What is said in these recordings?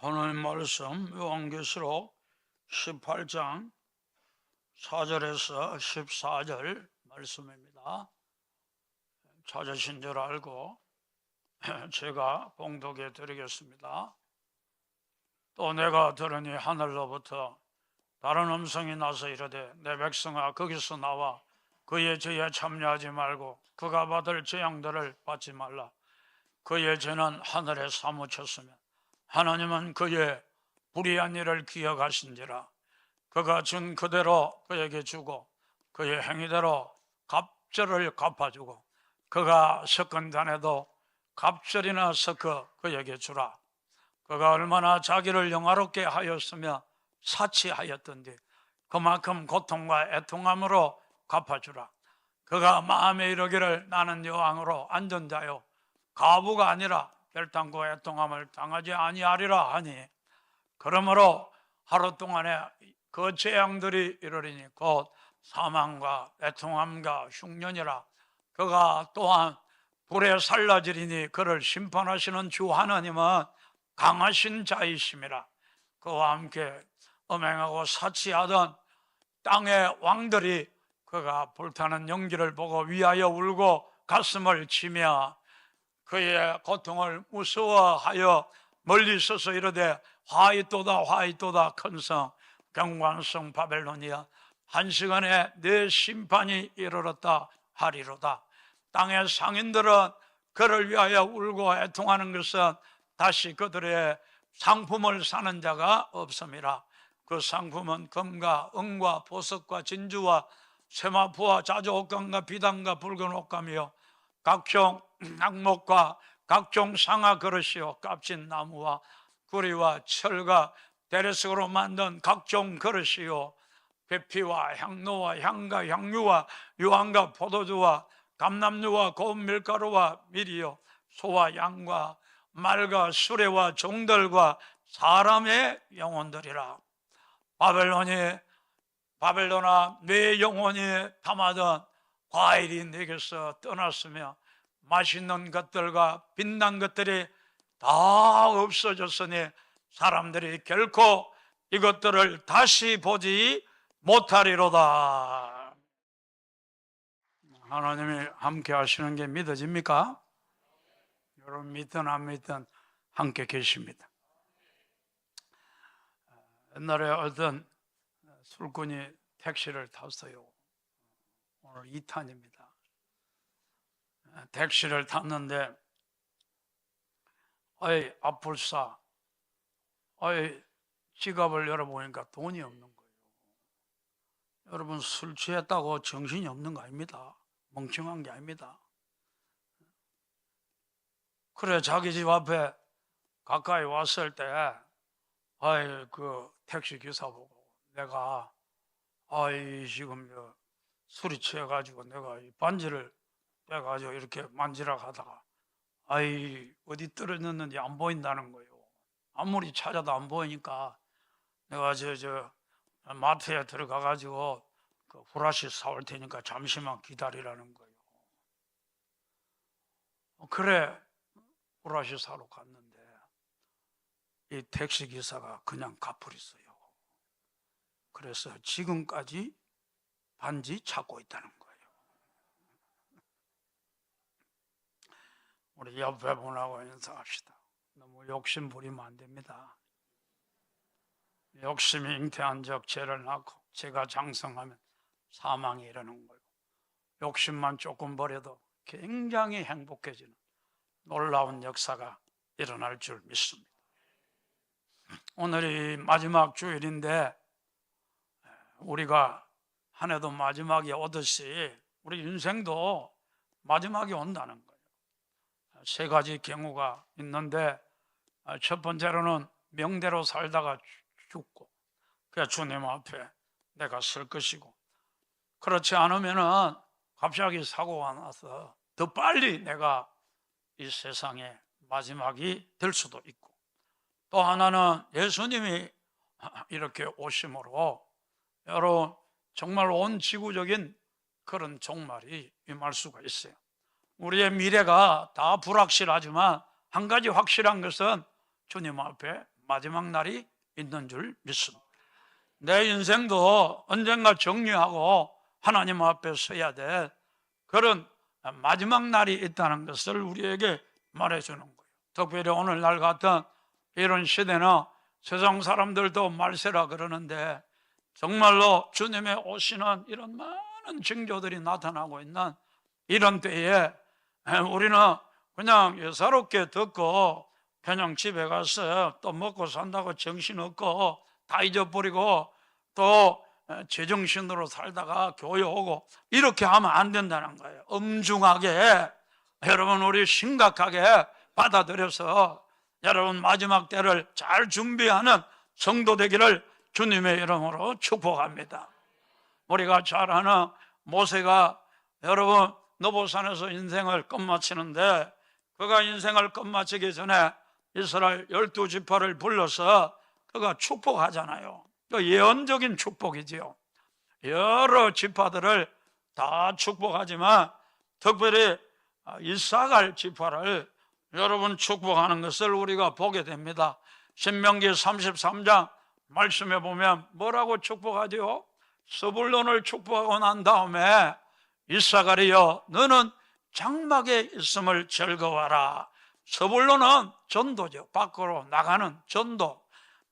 오늘 말씀 요한계시록 18장 4절에서 14절 말씀입니다. 찾으신 줄 알고 제가 봉독해 드리겠습니다. 또 내가 들으니 하늘로부터 다른 음성이 나서 이르되 내 백성아 거기서 나와 그의 죄에 참여하지 말고 그가 받을 재앙들을 받지 말라. 그의 죄는 하늘에 사무쳤으며 하나님은 그의 불의한 일을 기억하신지라. 그가 준 그대로 그에게 주고 그의 행위대로 갑절을 갚아주고 그가 섞은 잔에도 갑절이나 섞어 그에게 주라. 그가 얼마나 자기를 영화롭게 하였으며 사치하였던지 그만큼 고통과 애통함으로 갚아주라. 그가 마음에 이르기를 나는 여왕으로 앉은 자요 가부가 아니라 결단코 애통함을 당하지 아니하리라 하니, 그러므로 하루 동안에 그 재앙들이 이르리니 곧 사망과 애통함과 흉년이라. 그가 또한 불에 살라지리니 그를 심판하시는 주 하나님은 강하신 자이심이라. 그와 함께 음행하고 사치하던 땅의 왕들이 그가 불타는 연기를 보고 위하여 울고 가슴을 치며 그의 고통을 무서워하여 멀리 서서 이르되 화이또다 화이또다 큰성 경관성 바벨론이야, 한 시간에 내 심판이 이르렀다 하리로다. 땅의 상인들은 그를 위하여 울고 애통하는 것은 다시 그들의 상품을 사는 자가 없음이라. 그 상품은 금과 은과 보석과 진주와 세마포와 자주옥감과 비단과 붉은 옷감이요 각종 낙목과 각종 상아 그릇이요 값진 나무와 구리와 철과 대리석으로 만든 각종 그릇이요 배피와 향로와 향과 향유와 유황과 포도주와 감람유와 고운 밀가루와 밀이요 소와 양과 말과 수레와 종들과 사람의 영혼들이라. 바벨론아 내 영혼이 담아던 과일이 내게서 떠났으며 맛있는 것들과 빛난 것들이 다 없어졌으니 사람들이 결코 이것들을 다시 보지 못하리로다. 하나님이 함께 하시는 게 믿어집니까? 여러분 믿든 안 믿든 함께 계십니다. 옛날에 어떤 술꾼이 택시를 탔어요. 오늘 2탄입니다. 택시를 탔는데 앞불싸 지갑을 열어보니까 돈이 없는 거예요. 여러분 술 취했다고 정신이 없는 거 아닙니다. 멍청한 게 아닙니다. 그래 자기 집 앞에 가까이 왔을 때 그 택시 기사 보고 내가 지금 술이 취해가지고 내가 이 반지를 빼가지고 이렇게 만지라 하다가 어디 떨어졌는지 안 보인다는 거예요. 아무리 찾아도 안 보이니까 내가 저 마트에 들어가가지고 그 후라시 사올 테니까 잠시만 기다리라는 거예요. 그래 후라시 사러 갔는데 이 택시 기사가 그냥 갚으랬어요. 그래서 지금까지 반지 찾고 있다는 거예요. 우리 옆에 분하고 인사합시다. 너무 욕심 부리면 안 됩니다. 욕심이 잉태한 적 죄를 낳고 죄가 장성하면 사망이 이르는 거예요. 욕심만 조금 버려도 굉장히 행복해지는 놀라운 역사가 일어날 줄 믿습니다. 오늘이 마지막 주일인데 우리가 한 해도 마지막이 오듯이 우리 인생도 마지막이 온다는 거예요. 세 가지 경우가 있는데 첫 번째로는 명대로 살다가 죽고 그냥 주님 앞에 내가 설 것이고, 그렇지 않으면은 갑자기 사고가 나서 더 빨리 내가 이 세상의 마지막이 될 수도 있고, 또 하나는 예수님이 이렇게 오심으로 여러분 정말 온 지구적인 그런 종말이 임할 수가 있어요. 우리의 미래가 다 불확실하지만 한 가지 확실한 것은 주님 앞에 마지막 날이 있는 줄 믿습니다. 내 인생도 언젠가 정리하고 하나님 앞에 서야 돼. 그런 마지막 날이 있다는 것을 우리에게 말해주는 거예요. 특별히 오늘날 같은 이런 시대는 세상 사람들도 말세라 그러는데 정말로 주님의 오시는 이런 많은 징조들이 나타나고 있는 이런 때에 우리는 그냥 예사롭게 듣고 그냥 집에 가서 또 먹고 산다고 정신없고 다 잊어버리고 또 제정신으로 살다가 교회 오고 이렇게 하면 안 된다는 거예요. 엄중하게 여러분 우리 심각하게 받아들여서 여러분 마지막 때를 잘 준비하는 성도 되기를 주님의 이름으로 축복합니다. 우리가 잘 아는 모세가 여러분 느보산에서 인생을 끝마치는데 그가 인생을 끝마치기 전에 이스라엘 12지파를 불러서 그가 축복하잖아요. 그 예언적인 축복이지요. 여러 지파들을 다 축복하지만 특별히 이사갈 지파를 여러분 축복하는 것을 우리가 보게 됩니다. 신명기 33장 말씀해 보면 뭐라고 축복하죠? 스불론을 축복하고 난 다음에 이사갈이여 너는 장막에 있음을 즐거워하라. 스불론은 전도죠. 밖으로 나가는 전도.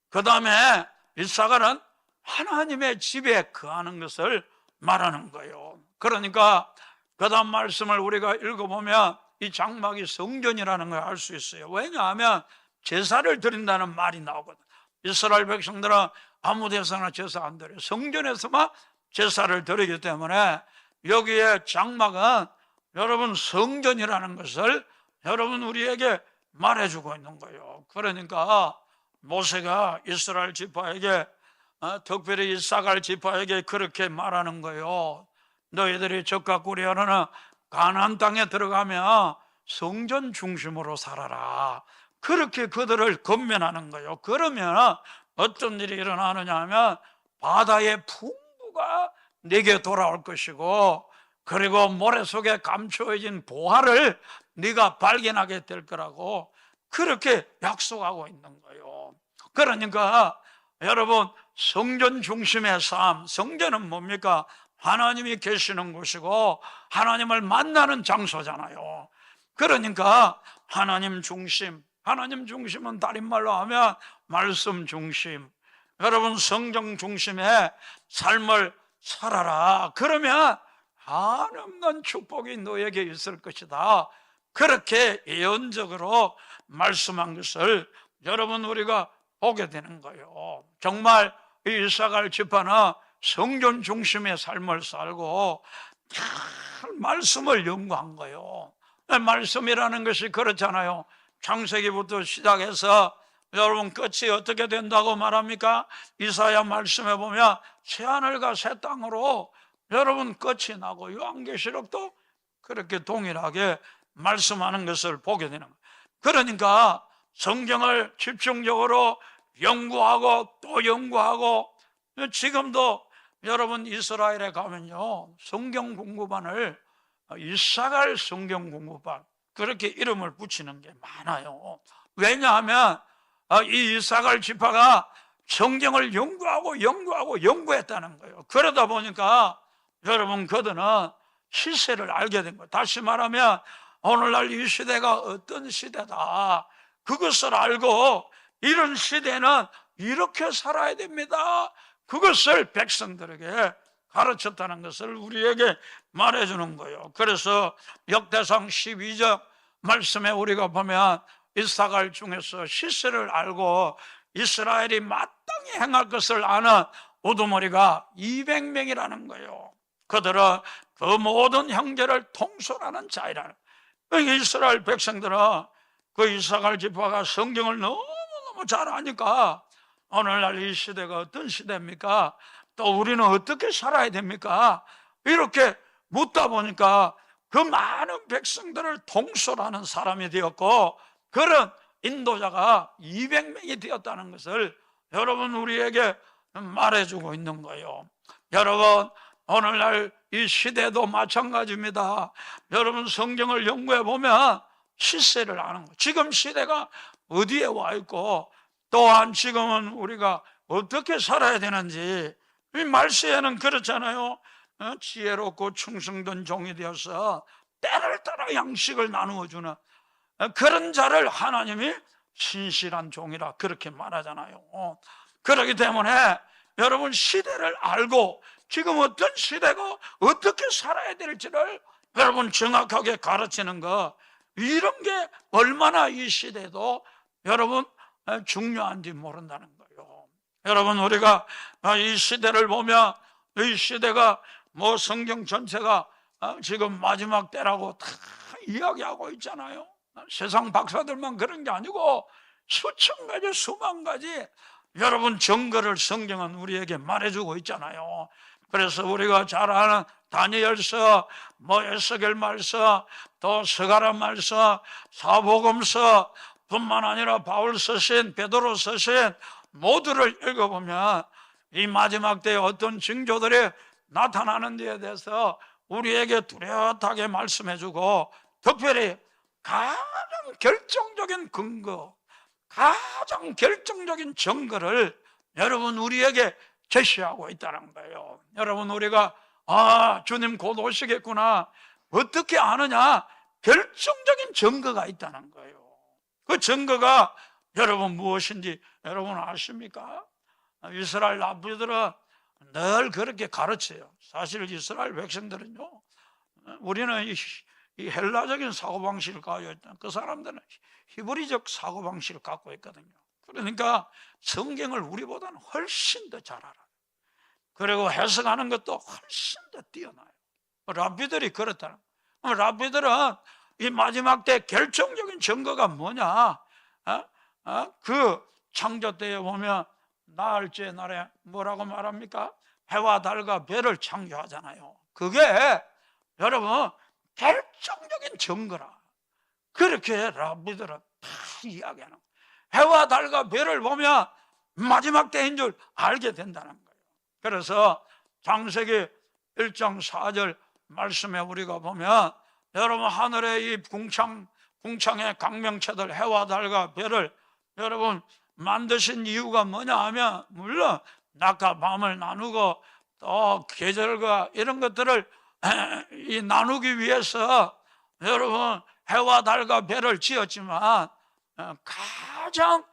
그 다음에 이사갈은 하나님의 집에 거하는 것을 말하는 거예요. 그러니까 그 다음 말씀을 우리가 읽어보면 이 장막이 성전이라는 걸 알 수 있어요. 왜냐하면 제사를 드린다는 말이 나오거든요. 이스라엘 백성들은 아무 데서나 제사 안 드려요. 성전에서만 제사를 드리기 때문에 여기에 장막은 여러분 성전이라는 것을 여러분 우리에게 말해주고 있는 거예요. 그러니까 모세가 이스라엘 지파에게 특별히 이사갈 지파에게 그렇게 말하는 거예요. 너희들이 적과 꾸려하는 가나안 땅에 들어가면 성전 중심으로 살아라. 그렇게 그들을 건면하는 거예요. 그러면 어떤 일이 일어나느냐 하면 바다의 풍부가 네게 돌아올 것이고 그리고 모래 속에 감추어진 보화를 네가 발견하게 될 거라고 그렇게 약속하고 있는 거예요. 그러니까 여러분 성전 중심의 삶, 성전은 뭡니까? 하나님이 계시는 곳이고 하나님을 만나는 장소잖아요. 그러니까 하나님 중심, 하나님 중심은 다른 말로 하면 말씀 중심, 여러분 성경 중심의 삶을 살아라. 그러면 한없는 축복이 너에게 있을 것이다. 그렇게 예언적으로 말씀한 것을 여러분 우리가 보게 되는 거예요. 정말 이 이사갈 지파는 성전 중심의 삶을 살고 잘 말씀을 연구한 거예요. 말씀이라는 것이 그렇잖아요. 창세기부터 시작해서 여러분 끝이 어떻게 된다고 말합니까? 이사야 말씀해 보면 새하늘과 새 땅으로 여러분 끝이 나고 요한계시록도 그렇게 동일하게 말씀하는 것을 보게 되는 거예요. 그러니까 성경을 집중적으로 연구하고 또 연구하고 지금도 여러분 이스라엘에 가면요 성경 공부반을 이사갈 성경 공부반 그렇게 이름을 붙이는 게 많아요. 왜냐하면 이 이사갈 지파가 성경을 연구했다는 거예요. 그러다 보니까 여러분 그들은 시세를 알게 된 거예요. 다시 말하면 오늘날 이 시대가 어떤 시대다 그것을 알고 이런 시대는 이렇게 살아야 됩니다. 그것을 백성들에게 가르쳤다는 것을 우리에게 말해주는 거예요. 그래서 역대상 12장 말씀에 우리가 보면 이사갈 중에서 시세를 알고 이스라엘이 마땅히 행할 것을 아는 우두머리가 200명이라는 거예요. 그들은 그 모든 형제를 통솔하는 자이라는 거예요. 이스라엘 백성들은 그 이사갈 지파가 성경을 너무너무 잘 아니까 오늘날 이 시대가 어떤 시대입니까? 또 우리는 어떻게 살아야 됩니까? 이렇게 묻다 보니까 그 많은 백성들을 통솔하는 사람이 되었고 그런 인도자가 200명이 되었다는 것을 여러분 우리에게 말해주고 있는 거예요. 여러분 오늘날 이 시대도 마찬가지입니다. 여러분 성경을 연구해 보면 시세를 아는 거예요. 지금 시대가 어디에 와 있고 또한 지금은 우리가 어떻게 살아야 되는지, 이 말세에는 그렇잖아요. 지혜롭고 충성된 종이 되어서 때를 따라 양식을 나누어 주는 그런 자를 하나님이 신실한 종이라 그렇게 말하잖아요. 그렇기 때문에 여러분, 시대를 알고 지금 어떤 시대고 어떻게 살아야 될지를 여러분 정확하게 가르치는 거, 이런 게 얼마나 이 시대도 여러분 중요한지 모른다는 거예요. 여러분, 우리가 이 시대를 보면 이 시대가 뭐 성경 전체가 지금 마지막 때라고 다 이야기하고 있잖아요. 세상 박사들만 그런 게 아니고 수천 가지 수만 가지 여러분 증거를 성경은 우리에게 말해주고 있잖아요. 그래서 우리가 잘 아는 다니엘서, 뭐 에스겔 말서, 또 스가랴 말서, 사복음서 뿐만 아니라 바울 서신, 베드로 서신 모두를 읽어보면 이 마지막 때에 어떤 징조들이 나타나는 데에 대해서 우리에게 뚜렷하게 말씀해주고, 특별히 가장 결정적인 근거, 가장 결정적인 증거를 여러분 우리에게 제시하고 있다는 거예요. 여러분, 우리가 주님 곧 오시겠구나, 어떻게 아느냐? 결정적인 증거가 있다는 거예요. 그 증거가 여러분 무엇인지 여러분 아십니까? 이스라엘 라비들은 늘 그렇게 가르쳐요. 사실 이스라엘 백성들은요, 우리는 이 헬라적인 사고방식을 가지고 있다. 그 사람들은 히브리적 사고방식을 갖고 있거든요. 그러니까 성경을 우리보다는 훨씬 더 잘 알아요. 그리고 해석하는 것도 훨씬 더 뛰어나요. 랍비들이 그렇다는 거예요. 랍비들은 이 마지막 때 결정적인 증거가 뭐냐? 그 창조 때에 보면 나흘째 날에 뭐라고 말합니까? 해와 달과 별을 창조하잖아요. 그게 여러분 결정적인 증거라. 그렇게 랍비들은 다 이야기하는 거예요. 해와 달과 별을 보면 마지막 때인 줄 알게 된다는 거예요. 그래서 창세기 1장 4절 말씀에 우리가 보면 여러분 하늘의 이 궁창의 강명체들 해와 달과 별을 여러분 만드신 이유가 뭐냐 하면, 물론 낮과 밤을 나누고 또 계절과 이런 것들을 나누기 위해서 여러분 해와 달과 별을 지었지만, 가장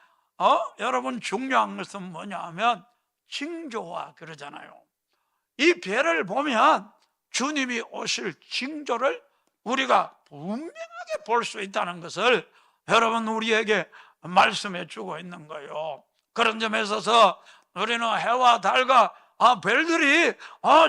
여러분 중요한 것은 뭐냐 하면 징조와 그러잖아요. 이 별을 보면 주님이 오실 징조를 우리가 분명하게 볼 수 있다는 것을 여러분 우리에게 말씀해 주고 있는 거예요. 그런 점에 있어서 우리는 해와 달과 별들이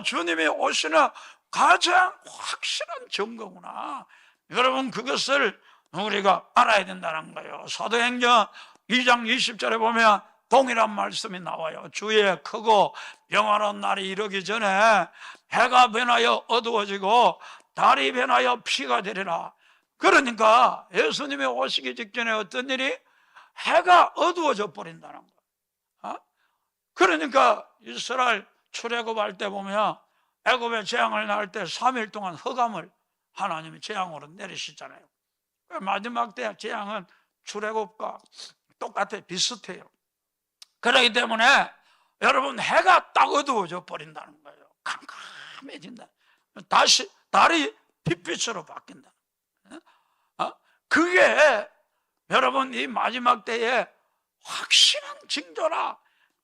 주님이 오시는 가장 확실한 증거구나, 여러분 그것을 우리가 알아야 된다는 거예요. 사도행전 2장 20절에 보면 동일한 말씀이 나와요. 주의 크고 영원한 날이 이르기 전에 해가 변하여 어두워지고 달이 변하여 피가 되리라. 그러니까 예수님이 오시기 직전에 어떤 일이? 해가 어두워져 버린다는 거예요. 그러니까 이스라엘 출애굽할 때 보면 애굽에 재앙을 낳을 때 3일 동안 흑암을 하나님이 재앙으로 내리시잖아요. 마지막 때 재앙은 출애굽과 똑같아요. 비슷해요. 그렇기 때문에 여러분 해가 딱 어두워져 버린다는 거예요. 캄캄해진다. 다시 달이 빛빛으로 바뀐다. 그게 여러분 이 마지막 때에 확실한 징조라,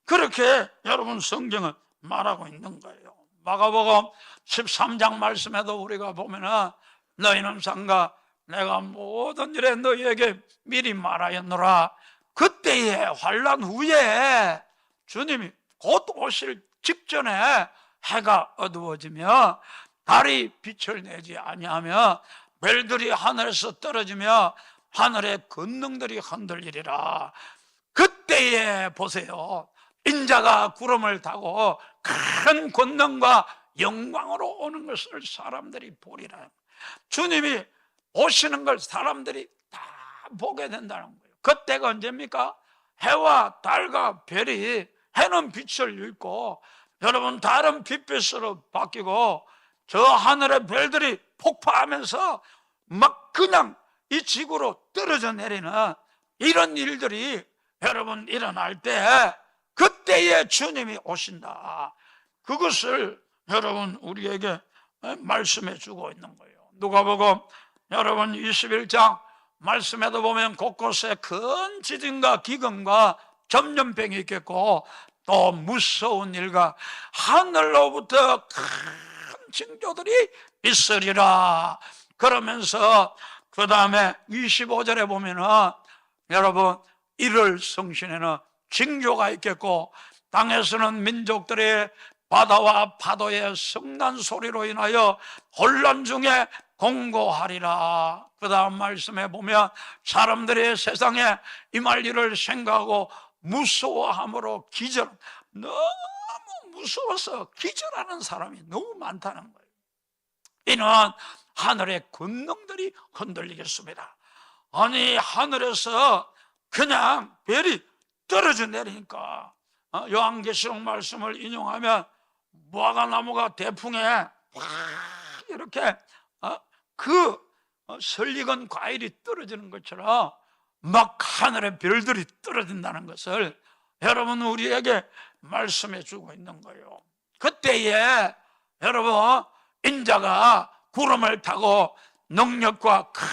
그렇게 여러분 성경은 말하고 있는 거예요. 마가복음 13장 말씀에도 우리가 보면은 너희는 상가 내가 모든 일에 너희에게 미리 말하였노라. 그때의 환난 후에 주님이 곧 오실 직전에 해가 어두워지며 달이 빛을 내지 아니하며 별들이 하늘에서 떨어지며 하늘의 권능들이 흔들리리라. 그때에 보세요, 인자가 구름을 타고 큰 권능과 영광으로 오는 것을 사람들이 보리라. 주님이 오시는 걸 사람들이 다 보게 된다는 거예요. 그때가 언제입니까? 해와 달과 별이, 해는 빛을 잃고 여러분 달은 빛빛으로 바뀌고 저 하늘의 별들이 폭파하면서 막 그냥 이 지구로 떨어져 내리는 이런 일들이 여러분 일어날 때 그때에 주님이 오신다. 그것을 여러분 우리에게 말씀해 주고 있는 거예요. 누가복음 여러분 21장 말씀에도 보면 곳곳에 큰 지진과 기근과 전염병이 있겠고 또 무서운 일과 하늘로부터 큰 징조들이 있으리라. 그러면서 그 다음에 25절에 보면은 여러분 1월 성신에는 징조가 있겠고 땅에서는 민족들의 바다와 파도의 성난 소리로 인하여 혼란 중에 공고하리라. 그 다음 말씀에 보면 사람들이 세상에 임할 일을 생각하고 무서워함으로 너무 무서워서 기절하는 사람이 너무 많다는 거예요. 이는 하늘의 권능들이 흔들리겠습니다. 아니 하늘에서 그냥 별이 떨어져 내리니까 요한계시록 말씀을 인용하면 무화과나무가 대풍에 확 이렇게 설익은 과일이 떨어지는 것처럼 막 하늘의 별들이 떨어진다는 것을 여러분 우리에게 말씀해 주고 있는 거예요. 그때에 여러분 인자가 구름을 타고 능력과 큰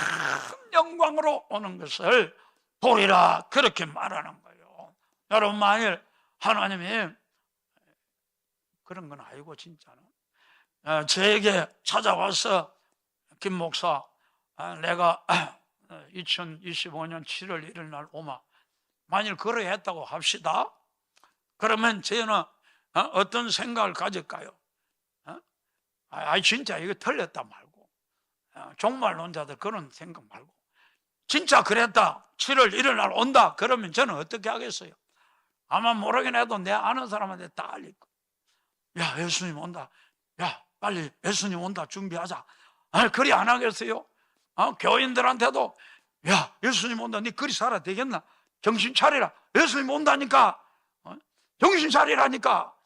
영광으로 오는 것을 보리라 그렇게 말하는 거예요. 여러분 만일 하나님이 그런 건 아니고 진짜는 저에게 찾아와서 김 목사 내가 2025년 7월 1일 날 오마 만일 그래 했다고 합시다. 그러면 저는 어떤 생각을 가질까요? 진짜 이거 틀렸다 말고 종말론자들 그런 생각 말고 진짜 그랬다 7월 1일 날 온다 그러면 저는 어떻게 하겠어요? 아마 모르긴 해도 내 아는 사람한테 다 알릴 거야. 야 예수님 온다. 야 빨리 예수님 온다 준비하자. 그리 안 하겠어요? 교인들한테도 야 예수님 온다 니 그리 살아야 되겠나? 정신 차리라. 예수님 온다니까 정신 차리라니까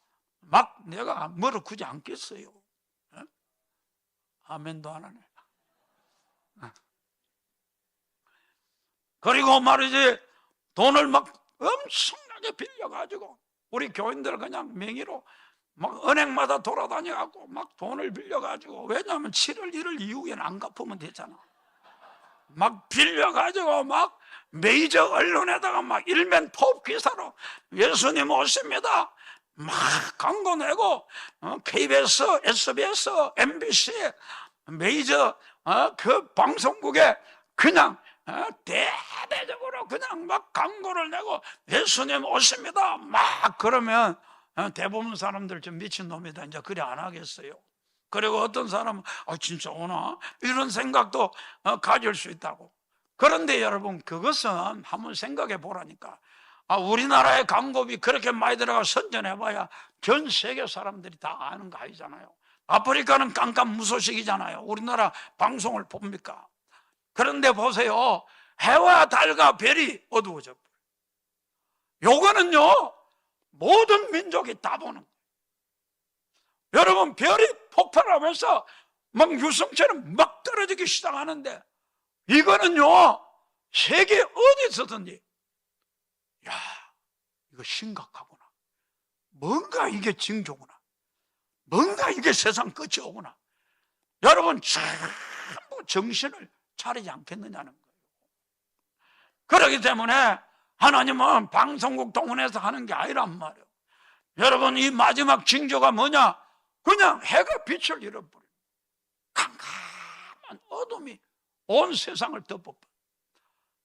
막 내가 뭐를 굳이 않겠어요. 아멘도 안 하네. 그리고 말이지 돈을 막 엄청나게 빌려가지고 우리 교인들 그냥 명의로 막 은행마다 돌아다녀갖고 막 돈을 빌려가지고 왜냐하면 7월 1일 이후에는 안 갚으면 되잖아. 막 빌려가지고 막 메이저 언론에다가 막 일면 톱 기사로 예수님 오십니다 막 광고 내고 KBS, SBS, MBC 메이저 그 방송국에 그냥 대대적으로 그냥 막 광고를 내고 예수님 오십니다 막 그러면 대부분 사람들 좀 미친놈이다 이제 그래 안 하겠어요. 그리고 어떤 사람은 진짜 오나 이런 생각도 가질 수 있다고. 그런데 여러분 그것은 한번 생각해 보라니까. 우리나라의 광고비 그렇게 많이 들어가 선전해봐야 전 세계 사람들이 다 아는 거 아니잖아요. 아프리카는 깜깜무소식이잖아요. 우리나라 방송을 봅니까? 그런데 보세요. 해와 달과 별이 어두워져 버려요. 요거는요 모든 민족이 다 보는 거예요. 여러분 별이 폭발하면서 막 유성처럼 막 떨어지기 시작하는데 이거는요 세계 어디서든지 야 이거 심각하구나. 뭔가 이게 징조구나. 뭔가 이게 세상 끝이 오구나. 여러분 전부 정신을 차리지 않겠느냐는 거예요. 그렇기 때문에 하나님은 방송국 동원해서 하는 게 아니란 말이에요. 여러분 이 마지막 징조가 뭐냐? 그냥 해가 빛을 잃어버려요. 캄캄한 어둠이 온 세상을 덮어버려요.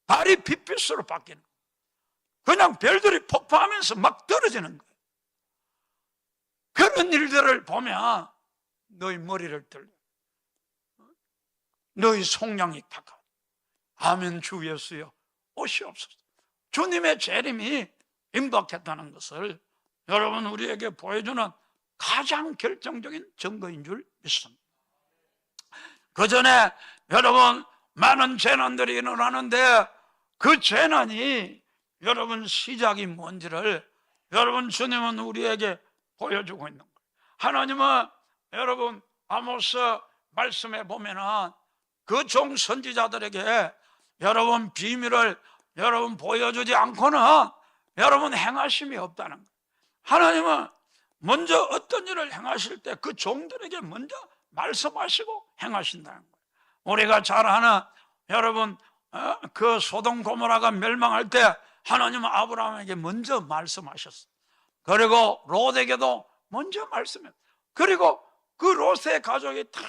달이 빛빛으로 바뀌는 거예요. 그냥 별들이 폭파하면서 막 떨어지는 거예요. 그런 일들을 보면 너희 머리를 들려. 너희 속량이 팍하. 아멘 주 예수여 오시옵소서. 주님의 재림이 임박했다는 것을 여러분 우리에게 보여주는 가장 결정적인 증거인 줄 믿습니다. 그 전에 여러분 많은 재난들이 일어나는데 그 재난이 여러분 시작이 뭔지를 여러분 주님은 우리에게 보여주고 있는 거예요. 하나님은 여러분 아모스 말씀에 보면은 그 종 선지자들에게 여러분 비밀을 여러분 보여주지 않고는 여러분 행하심이 없다는 거예요. 하나님은 먼저 어떤 일을 행하실 때 그 종들에게 먼저 말씀하시고 행하신다는 거예요. 우리가 잘 아는 여러분 그 소돔 고모라가 멸망할 때 하나님은 아브라함에게 먼저 말씀하셨어요. 그리고 롯에게도 먼저 말씀했어요. 그리고 그 롯의 가족이 다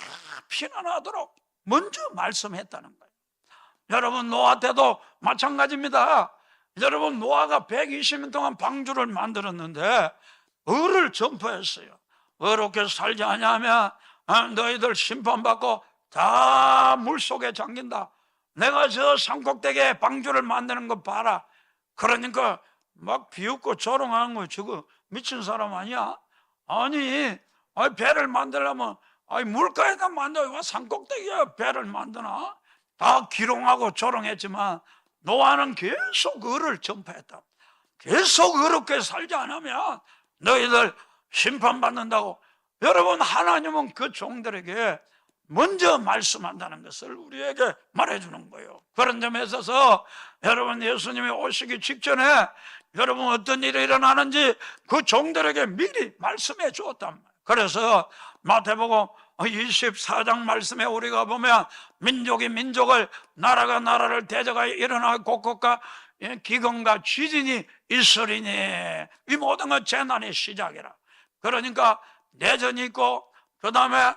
피난하도록 먼저 말씀했다는 거예요. 여러분 노아 때도 마찬가지입니다. 여러분 노아가 120년 동안 방주를 만들었는데 을을 전파했어요. 어렵게 살지 않냐면 너희들 심판받고 다 물속에 잠긴다. 내가 저 산꼭대기에 방주를 만드는 거 봐라. 그러니까 막 비웃고 조롱하는 거, 저거 미친 사람 아니야? 아니 배를 만들려면 물가에다 만들어. 왜 산꼭대기에 배를 만드나? 다 기롱하고 조롱했지만 노아는 계속 을을 전파했다. 계속 어렵게 살지 않으면 너희들 심판받는다고. 여러분 하나님은 그 종들에게 먼저 말씀한다는 것을 우리에게 말해주는 거예요. 그런 점에 있어서 여러분 예수님이 오시기 직전에 여러분 어떤 일이 일어나는지 그 종들에게 미리 말씀해 주었단 말이에요. 그래서 마태복음 24장 말씀에 우리가 보면 민족이 민족을, 나라가 나라를 대적하여 일어나 곳곳과 기근과 지진이 있으리니 이 모든 건 재난의 시작이라. 그러니까 내전이 있고 그 다음에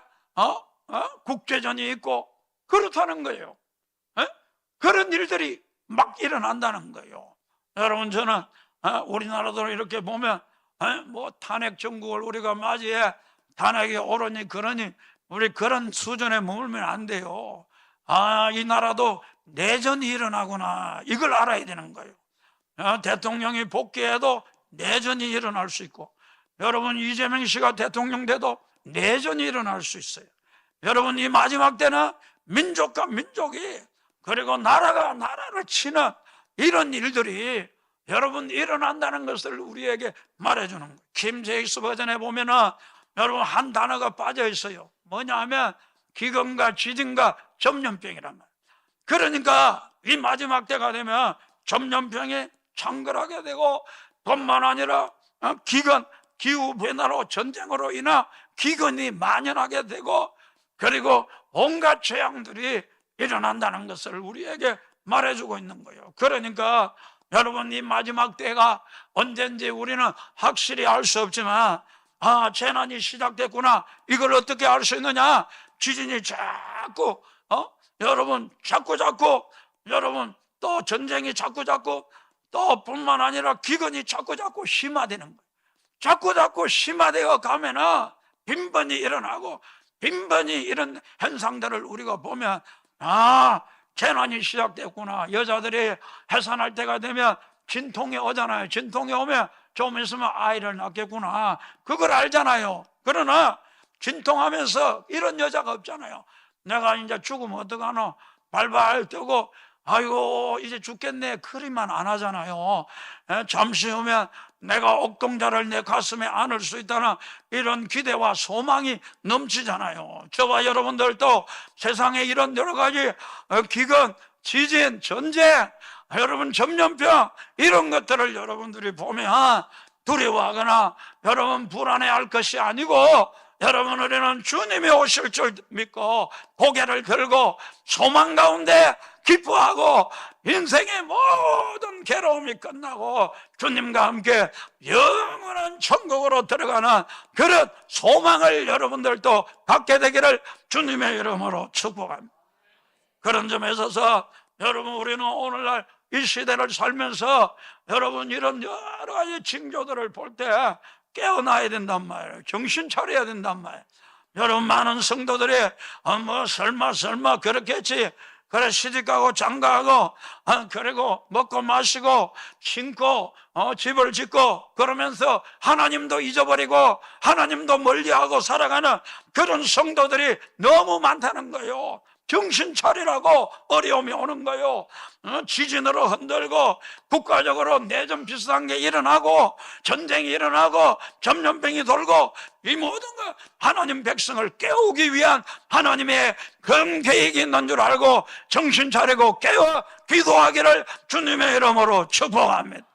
국제전이 있고 그렇다는 거예요. 그런 일들이 막 일어난다는 거예요. 여러분 저는 우리나라도 이렇게 보면 뭐 탄핵 정국을 우리가 맞이해 탄핵이 오르니 그러니 우리 그런 수준에 머물면 안 돼요. 이 나라도 내전이 일어나구나, 이걸 알아야 되는 거예요. 대통령이 복귀해도 내전이 일어날 수 있고, 여러분 이재명 씨가 대통령 돼도 내전이 일어날 수 있어요. 여러분 이 마지막 때는 민족과 민족이, 그리고 나라가 나라를 치는 이런 일들이 여러분 일어난다는 것을 우리에게 말해주는 거예요. 킴 제익스 버전에 보면은 여러분 한 단어가 빠져 있어요. 뭐냐 하면 기근과 지진과 전염병이란 말이에요. 그러니까 이 마지막 때가 되면 전염병이 창궐하게 되고, 뿐만 아니라 기근, 기후 변화로, 전쟁으로 인한 기근이 만연하게 되고, 그리고 온갖 재앙들이 일어난다는 것을 우리에게 말해주고 있는 거예요. 그러니까 여러분 이 마지막 때가 언젠지 우리는 확실히 알 수 없지만 재난이 시작됐구나, 이걸 어떻게 알 수 있느냐? 지진이 자꾸 여러분 자꾸 여러분 또 전쟁이 자꾸 또 뿐만 아니라 기근이 자꾸 심화되는 거예요. 자꾸 심화되어 가면은 빈번히 일어나고, 빈번히 이런 현상들을 우리가 보면 재난이 시작됐구나. 여자들이 해산할 때가 되면 진통이 오잖아요. 진통이 오면 좀 있으면 아이를 낳겠구나, 그걸 알잖아요. 그러나 진통하면서 이런 여자가 없잖아요. 내가 이제 죽으면 어떡하노, 발발 뛰고 아이고 이제 죽겠네, 그리만 안 하잖아요. 잠시 후면 내가 옥동자를 내 가슴에 안을 수 있다는 이런 기대와 소망이 넘치잖아요. 저와 여러분들도 세상에 이런 여러 가지 기근, 지진, 전쟁, 여러분 전염병, 이런 것들을 여러분들이 보면 두려워하거나 여러분 불안해할 것이 아니고, 여러분 우리는 주님이 오실 줄 믿고 고개를 들고 소망 가운데 기뻐하고, 인생의 모든 괴로움이 끝나고 주님과 함께 영원한 천국으로 들어가는 그런 소망을 여러분들도 갖게 되기를 주님의 이름으로 축복합니다. 그런 점에 있어서 여러분 우리는 오늘날 이 시대를 살면서 여러분 이런 여러 가지 징조들을 볼 때 깨어나야 된단 말이에요. 정신 차려야 된단 말이에요. 여러분 많은 성도들이 뭐 설마 그렇겠지, 그래 시집가고 장가가고 그리고 먹고 마시고 신고 집을 짓고 그러면서 하나님도 잊어버리고 하나님도 멀리하고 살아가는 그런 성도들이 너무 많다는 거예요. 정신 차리라고 어려움이 오는 거예요. 지진으로 흔들고 국가적으로 내전 비슷한 게 일어나고 전쟁이 일어나고 전염병이 돌고, 이 모든 것 하나님 백성을 깨우기 위한 하나님의 큰 계획이 있는 줄 알고 정신 차리고 깨어 기도하기를 주님의 이름으로 축복합니다.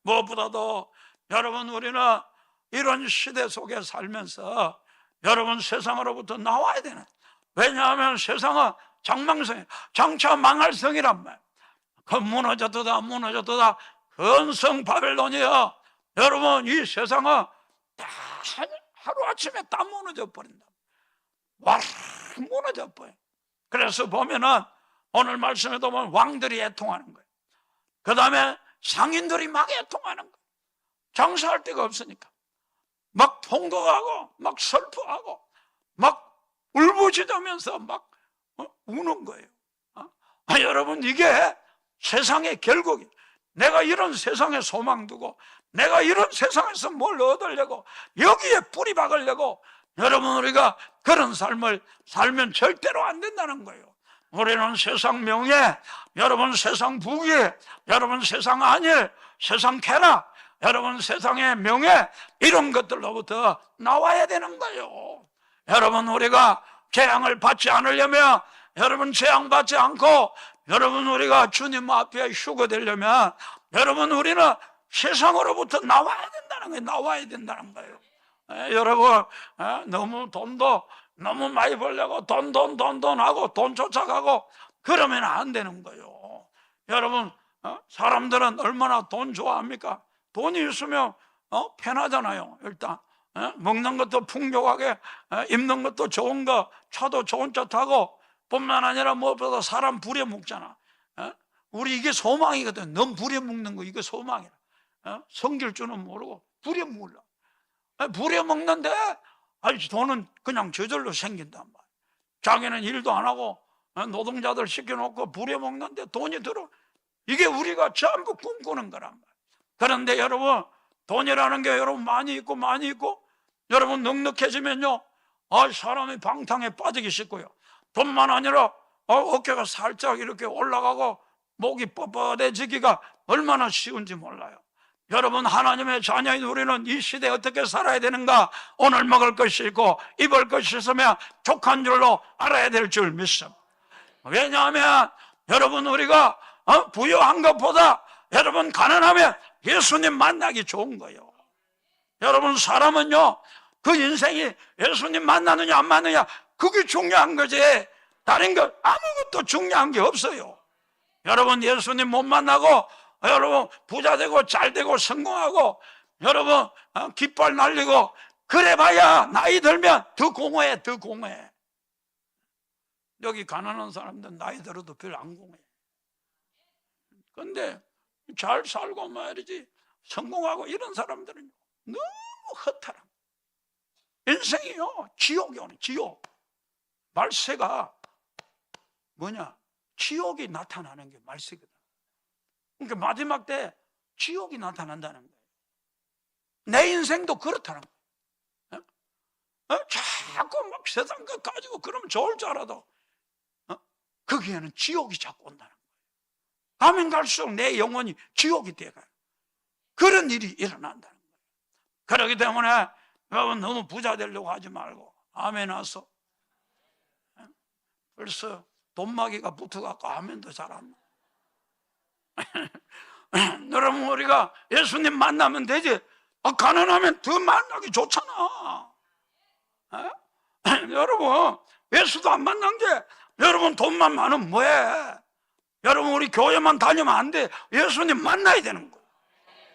무엇보다도 여러분, 우리는 이런 시대 속에 살면서 여러분 세상으로부터 나와야 되는, 왜냐하면 세상은 장망성이에요. 장차 망할 성이란 말이에요. 그 무너졌도다 무너졌도다 근성 바벨론이여. 여러분, 이 세상은 다 하루아침에 다 무너져 버린다. 와르 무너져 버려. 그래서 보면은 오늘 말씀에도 보면 왕들이 애통하는 거예요. 그 다음에 상인들이 막 애통하는 거예요. 장사할 데가 없으니까 막 통곡하고 막 슬퍼하고 막 울부짖으면서 막 우는 거예요. 여러분, 이게 세상의 결국이. 내가 이런 세상에 소망 두고 내가 이런 세상에서 뭘 얻으려고 여기에 뿌리 박으려고 여러분, 우리가 그런 삶을 살면 절대로 안 된다는 거예요. 우리는 세상 명예, 여러분 세상 부귀, 여러분 세상 안일, 세상 쾌락, 여러분 세상의 명예, 이런 것들로부터 나와야 되는 거예요. 여러분, 우리가 재앙을 받지 않으려면, 여러분 재앙받지 않고 여러분 우리가 주님 앞에 휴거되려면 여러분 우리는 세상으로부터 나와야 된다는 거예요. 나와야 된다는 거예요. 여러분, 너무 돈도 너무 많이 벌려고 돈 하고 돈 쫓아가고 그러면 안 되는 거예요. 여러분, 사람들은 얼마나 돈 좋아합니까? 돈이 있으면 편하잖아요. 일단 먹는 것도 풍족하게, 입는 것도 좋은 거, 차도 좋은 차 타고, 뿐만 아니라 무엇보다 사람 부려먹잖아. 우리 이게 소망이거든. 넌 부려먹는 거 이게 소망이야. 성길 줄은 모르고 부려먹으려. 부려먹는데 돈은 그냥 저절로 생긴단 말이야. 자기는 일도 안 하고 노동자들 시켜놓고 부려먹는데 돈이 들어. 이게 우리가 전부 꿈꾸는 거란 말이야. 그런데 여러분, 돈이라는 게 여러분 많이 있고 여러분 넉넉해지면요, 사람이 방탕에 빠지기 쉽고요. 돈만 아니라 어깨가 살짝 이렇게 올라가고 목이 뻣뻣해지기가 얼마나 쉬운지 몰라요. 여러분, 하나님의 자녀인 우리는 이 시대에 어떻게 살아야 되는가? 오늘 먹을 것이 있고 입을 것이 있으면 족한 줄로 알아야 될 줄 믿습니다. 왜냐하면 여러분, 우리가 부유한 것보다 여러분 가난하면 예수님 만나기 좋은 거예요. 여러분, 사람은요, 그 인생이 예수님 만나느냐 안 만나느냐 그게 중요한 거지, 다른 거 아무것도 중요한 게 없어요. 여러분, 예수님 못 만나고 여러분 부자 되고 잘 되고 성공하고 여러분 깃발 날리고 그래봐야 나이 들면 더 공허해. 여기 가난한 사람들 나이 들어도 별로 안 공허해. 근데 잘 살고 말이지 성공하고 이런 사람들은 너무 허탈한 인생이요, 지옥이 오네. 지옥. 말세가 뭐냐? 지옥이 나타나는 게 말세거든. 그러니까 마지막 때 지옥이 나타난다는 거예요. 내 인생도 그렇다는 거예요. 자꾸 막 세상 것 가지고 그러면 좋을 줄 알아도 거기에는 지옥이 자꾸 온다는 거예요. 가면 갈수록 내 영혼이 지옥이 돼가요. 그런 일이 일어난다는 거예요. 그렇기 때문에 여러분, 너무 부자 되려고 하지 말고 아멘 하소. 벌써 돈마기가 붙어갖고 아멘도 잘 안 나. 여러분, 우리가 예수님 만나면 되지. 가난하면 더 만나기 좋잖아. 여러분, 예수도 안 만난 게 여러분 돈만 많으면 뭐해? 여러분, 우리 교회만 다니면 안 돼. 예수님 만나야 되는 거야.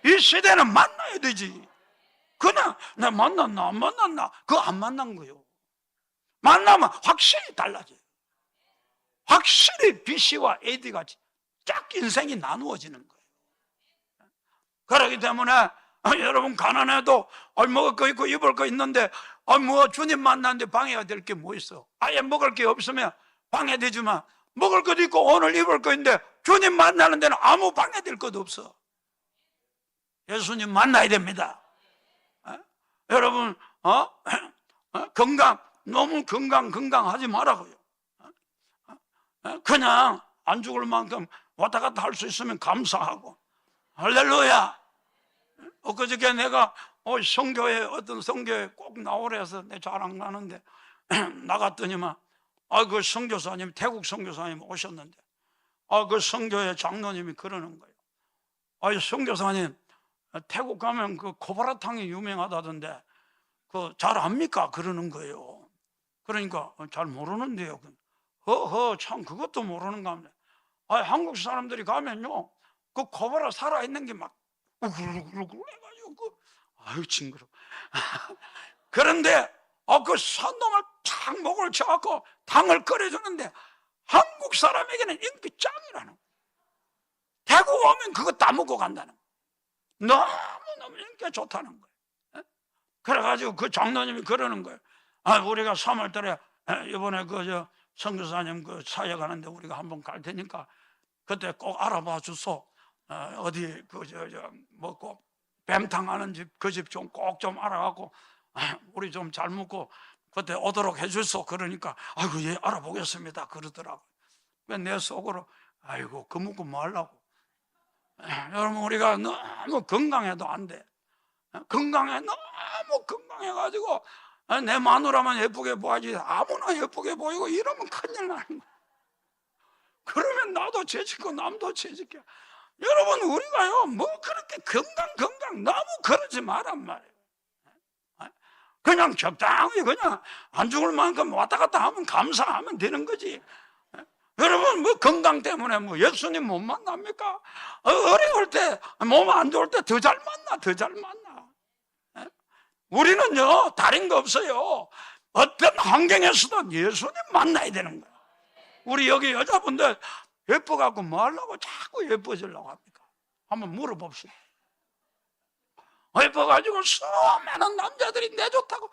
이 시대는 만나야 되지. 그냥 내가 만났나 안 만났나 그거 안 만난 거예요. 만나면 확실히 달라져요. 확실히 BC와 AD 같이 쫙 인생이 나누어지는 거예요. 그렇기 때문에 여러분, 가난해도 먹을 거 있고 입을 거 있는데 뭐 주님 만났는데 방해가 될 게 뭐 있어? 아예 먹을 게 없으면 방해되지만 먹을 것도 있고 오늘 입을 거 있는데 주님 만나는 데는 아무 방해될 것도 없어. 예수님 만나야 됩니다. 여러분, 건강, 너무 건강하지 말라고요. 그냥 안 죽을 만큼 왔다 갔다 할 수 있으면 감사하고. 할렐루야. 엊그저께 내가 성교회, 어떤 성교회 꼭 나오라 해서 내 잘 안 가는데 나갔더니만 그 선교사님, 태국 선교사님 오셨는데 그 선교회 장로님이 그러는 거예요. 선교사님, 태국 가면 그 코바라탕이 유명하다던데 그 잘 압니까? 그러는 거예요. 그러니까 잘 모르는데요. 허허, 참 그것도 모르는가 하면, 한국 사람들이 가면요 그 코바라 살아있는 게 막 우글우글우글 해가지고 아유 징그러. 그런데 그 산놈을 탁 목을 쳐갖고 탕을 끓여주는데 한국 사람에게는 인기 짱이라는 거예요. 태국 오면 그거 다 먹고 간다는 거예요. 너무너무 인기가 좋다는 거예요. 그래가지고 그 장로님이 그러는 거예요. 우리가 3월달에 이번에 그 선교사님 그 사역 하는데 우리가 한번 갈 테니까 그때 꼭 알아봐 주소. 어디 먹고 뱀탕 하는 집 그 집 좀 꼭 좀 알아갖고 우리 좀 잘 먹고 그때 오도록 해주소. 그러니까 아이고 예 알아보겠습니다 그러더라고. 내 속으로 아이고 그 먹고 뭐 하려고. 여러분 우리가 너무 건강해도 안 돼. 건강해 너무 건강해가지고 내 마누라만 예쁘게 보아야지 아무나 예쁘게 보이고 이러면 큰일 나는 거야. 그러면 나도 죄짓고 남도 죄짓게. 여러분 우리가요 뭐 그렇게 건강 너무 그러지 말란 말이에요. 그냥 적당히 그냥 안 죽을 만큼 왔다 갔다 하면 감사하면 되는 거지. 여러분 뭐 건강 때문에 뭐 예수님 못 만납니까? 어려울 때 몸 안 좋을 때 더 잘 만나 더 잘 만나. 우리는요 다른 거 없어요. 어떤 환경에서도 예수님 만나야 되는 거야. 우리 여기 여자분들 예뻐갖고 뭐 하려고 자꾸 예뻐지려고 합니까? 한번 물어봅시다. 예뻐가지고 수많은 남자들이 내 좋다고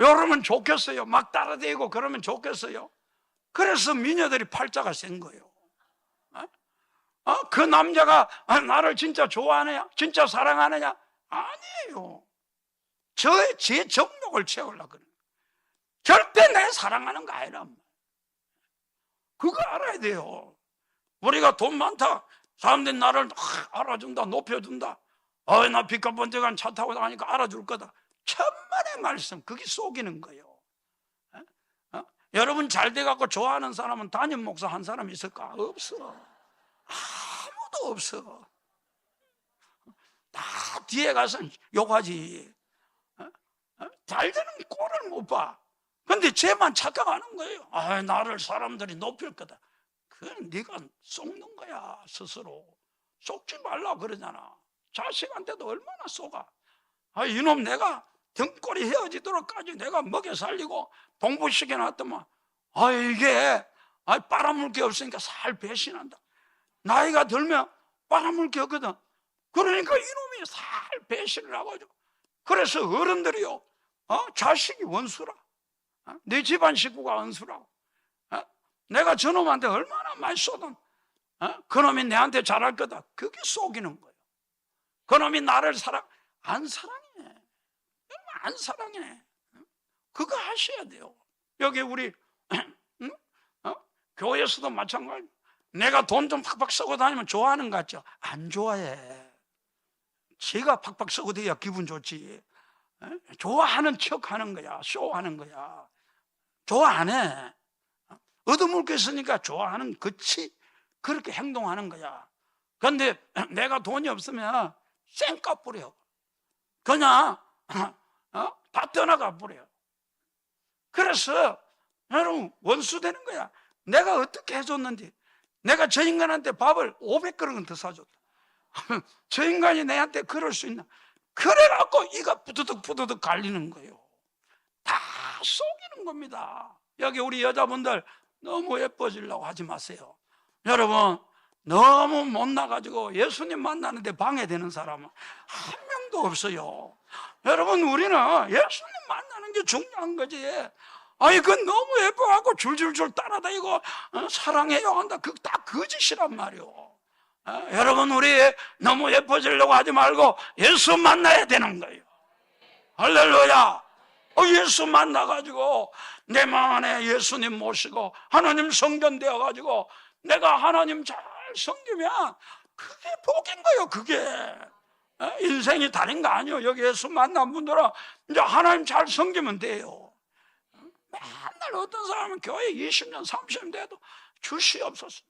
여러분 좋겠어요? 막 따라다니고 그러면 좋겠어요? 그래서 미녀들이 팔자가 센 거예요. 그 남자가 나를 진짜 좋아하느냐? 진짜 사랑하느냐? 아니에요. 제 정욕을 채우려고 그래요. 절대 내 사랑하는 거 아니란 말이에요. 그거 알아야 돼요. 우리가 돈 많다 사람들이 나를 알아준다 높여준다. 나 빚값 번쩍한 차 타고 다니니까 알아줄 거다. 천만의 말씀. 그게 속이는 거예요. 여러분 잘 돼갖고 좋아하는 사람은 담임 목사 한 사람 있을까? 없어. 아무도 없어. 다 뒤에 가서 욕하지. 잘 되는 꼴을 못 봐. 근데 쟤만 착각하는 거예요. 나를 사람들이 높일 거다. 그건 네가 속는 거야. 스스로 속지 말라 그러잖아. 자식한테도 얼마나 속아. 이놈 내가 등골이 헤어지도록까지 내가 먹여 살리고 공부시켜놨더만 이게 빨아물 게 없으니까 살 배신한다. 나이가 들면 빨아물 게 없거든. 그러니까 이놈이 살 배신을 하고죠. 그래서 어른들이요 자식이 원수라. 내 집안 식구가 원수라고. 내가 저놈한테 얼마나 많이 쏘든 그놈이 내한테 잘할 거다. 그게 속이는 거예요. 그놈이 나를 안 사랑해. 안 사랑해. 그거 하셔야 돼요. 여기 우리 교회에서도 마찬가지. 내가 돈 좀 팍팍 쓰고 다니면 좋아하는 것 같죠? 안 좋아해. 제가 팍팍 쓰고 돼야 기분 좋지. 좋아하는 척 하는 거야. 쇼하는 거야. 좋아 안 해. 얻어먹을 게 있으니까 좋아하는 그치 그렇게 행동하는 거야. 그런데 내가 돈이 없으면 쌩까 뿌려. 그냥 다 떠나가 버려. 그래서 여러분 원수 되는 거야. 내가 어떻게 해줬는지. 내가 저 인간한테 밥을 500그릇은 더 사줬다. 저 인간이 내한테 그럴 수 있나? 그래갖고 이가 부드득 갈리는 거예요. 다 속이는 겁니다. 여기 우리 여자분들 너무 예뻐지려고 하지 마세요. 여러분 너무 못나가지고 예수님 만나는데 방해되는 사람은 한 명도 없어요. 여러분 우리는 예수님 만나는 게 중요한 거지. 그건 너무 예뻐갖고 줄줄줄 따라다니고 사랑해요 한다. 그거 다 거짓이란 말이요. 여러분 우리 너무 예뻐지려고 하지 말고 예수 만나야 되는 거예요. 할렐루야. 예수 만나가지고 내 마음 안에 예수님 모시고 하나님 성전되어가지고 내가 하나님 잘 섬기면 그게 복인 거예요. 그게 인생이 다른 거 아니에요. 여기 예수 만난 분들은 이제 하나님 잘 섬기면 돼요. 맨날 어떤 사람은 교회 20년 30년 돼도 주시옵소서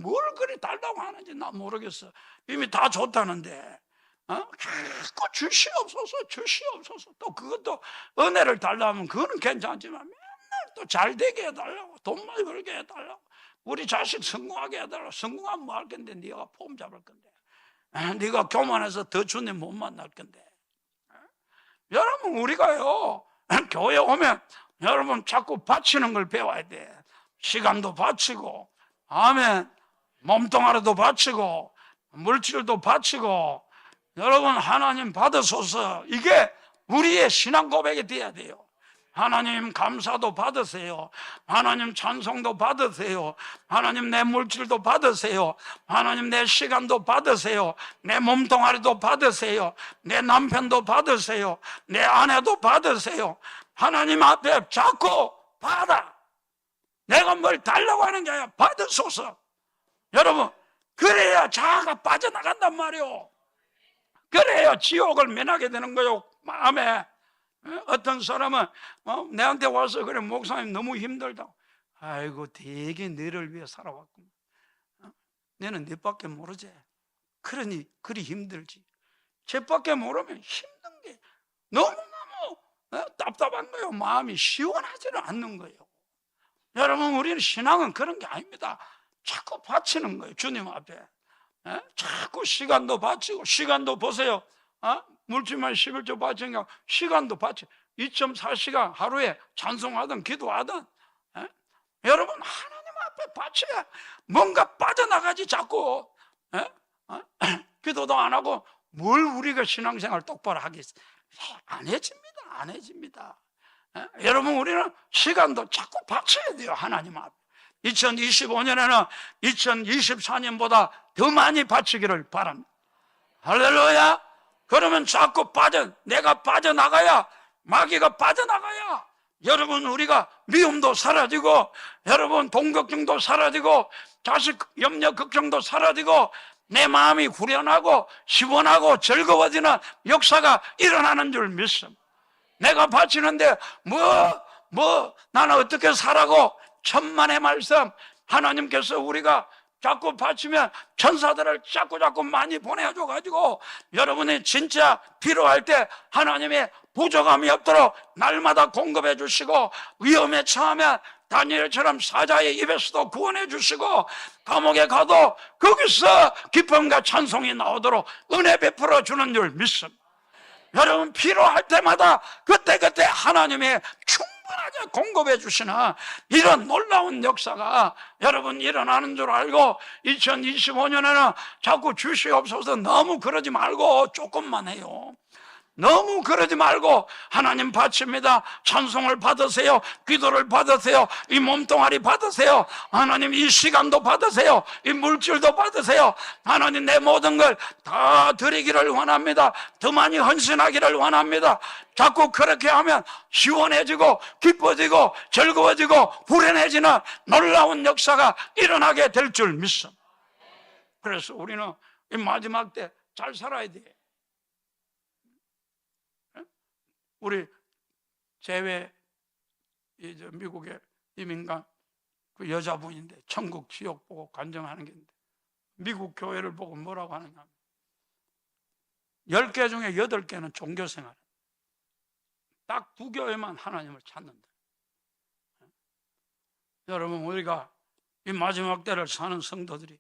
뭘 그리 달라고 하는지 나 모르겠어. 이미 다 줬다는데 자꾸 주시옵소서 주시옵소서. 또 그것도 은혜를 달라면 그거는 괜찮지만 맨날 또 잘 되게 해달라고, 돈 많이 벌게 해달라고, 우리 자식 성공하게 해달라고. 성공하면 뭐 할 건데, 네가 폼 잡을 건데, 네가 교만해서 더 주님 못 만날 건데. 여러분, 우리가요 교회 오면 여러분 자꾸 바치는 걸 배워야 돼. 시간도 바치고, 아멘, 몸뚱아리도 바치고, 물질도 바치고. 여러분, 하나님 받으소서. 이게 우리의 신앙 고백이 돼야 돼요. 하나님 감사도 받으세요. 하나님 찬송도 받으세요. 하나님 내 물질도 받으세요. 하나님 내 시간도 받으세요. 내 몸뚱아리도 받으세요. 내 남편도 받으세요. 내 아내도 받으세요. 하나님 앞에 자꾸 받아. 내가 뭘 달라고 하는 게 아니라 받으소서. 여러분, 그래야 자아가 빠져나간단 말이요. 그래야 지옥을 면하게 되는 거요. 마음에. 어떤 사람은 내한테 와서 그래, 목사님 너무 힘들다고. 아이고, 되게 너를 위해 살아왔구나. 너는 너밖에 모르지. 그러니 그리 힘들지. 쟤밖에 모르면 힘든 게 너무너무 답답한 거예요. 마음이 시원하지는 않는 거예요. 여러분, 우리는 신앙은 그런 게 아닙니다. 자꾸 바치는 거예요. 주님 앞에 자꾸 시간도 바치고. 시간도 보세요. 물질만 11조 바치니까 시간도 바치. 2.4시간 하루에 찬송하든 기도하든 여러분, 하나님 앞에 바쳐야 뭔가 빠져나가지. 자꾸 기도도 안 하고 뭘 우리가 신앙생활 똑바로 하겠어. 안 해집니다. 안 해집니다. 여러분, 우리는 시간도 자꾸 바쳐야 돼요. 하나님 앞에. 2025년에는 2024년보다 더 많이 바치기를 바랍니다. 할렐루야. 그러면 자꾸 내가 빠져나가야, 마귀가 빠져나가야, 여러분, 우리가 미움도 사라지고, 여러분, 돈 걱정도 사라지고, 자식 염려 걱정도 사라지고, 내 마음이 후련하고 시원하고 즐거워지는 역사가 일어나는 줄 믿습니다. 내가 바치는데 나는 어떻게 살아고, 천만의 말씀. 하나님께서 우리가 자꾸 바치면 천사들을 자꾸 많이 보내줘가지고 여러분이 진짜 필요할 때 하나님의 부족함이 없도록 날마다 공급해 주시고, 위험에 처하면 다니엘처럼 사자의 입에서도 구원해 주시고, 감옥에 가도 거기서 기쁨과 찬송이 나오도록 은혜 베풀어 주는 줄 믿습니다. 여러분, 필요할 때마다 그때그때 하나님의 충분하게 공급해 주시는 이런 놀라운 역사가 여러분 일어나는 줄 알고, 2025년에는 자꾸 주시옵소서 너무 그러지 말고 조금만 해요. 너무 그러지 말고 하나님 바칩니다. 찬송을 받으세요. 기도를 받으세요. 이 몸뚱아리 받으세요. 하나님 이 시간도 받으세요. 이 물질도 받으세요. 하나님 내 모든 걸 다 드리기를 원합니다. 더 많이 헌신하기를 원합니다. 자꾸 그렇게 하면 시원해지고 기뻐지고 즐거워지고 불안해지는 놀라운 역사가 일어나게 될 줄 믿습니다. 그래서 우리는 이 마지막 때 잘 살아야 돼. 우리 재외 미국의 이민간 그 여자분인데 천국 지옥 보고 간증하는 게 있는데, 미국 교회를 보고 뭐라고 하느냐, 10개 중에 8개는 종교생활, 딱 2교회만 하나님을 찾는다. 여러분, 우리가 이 마지막 때를 사는 성도들이,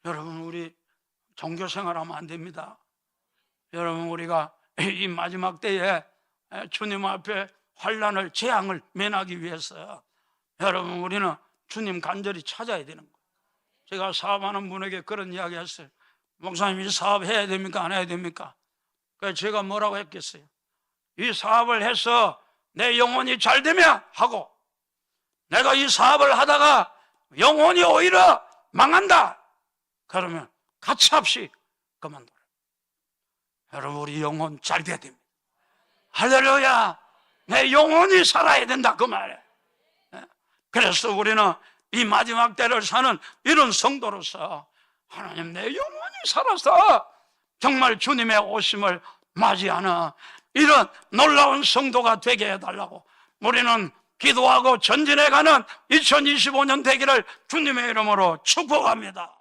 여러분, 우리 종교생활하면 안 됩니다. 여러분, 우리가 이 마지막 때에 주님 앞에 환난을, 재앙을 면하기 위해서 여러분, 우리는 주님 간절히 찾아야 되는 거예요. 제가 사업하는 분에게 그런 이야기 했어요. 목사님, 이 사업 해야 됩니까? 안 해야 됩니까? 그래서 제가 뭐라고 했겠어요? 이 사업을 해서 내 영혼이 잘 되면 하고, 내가 이 사업을 하다가 영혼이 오히려 망한다 그러면 가차없이 그만둬라. 여러분, 우리 영혼 잘 돼야 됩니다. 할렐루야. 내 영혼이 살아야 된다 그 말이에요. 그래서 우리는 이 마지막 때를 사는 이런 성도로서 하나님, 내 영혼이 살아서 정말 주님의 오심을 맞이하는 이런 놀라운 성도가 되게 해달라고 우리는 기도하고 전진해가는 2025년 되기를 주님의 이름으로 축복합니다.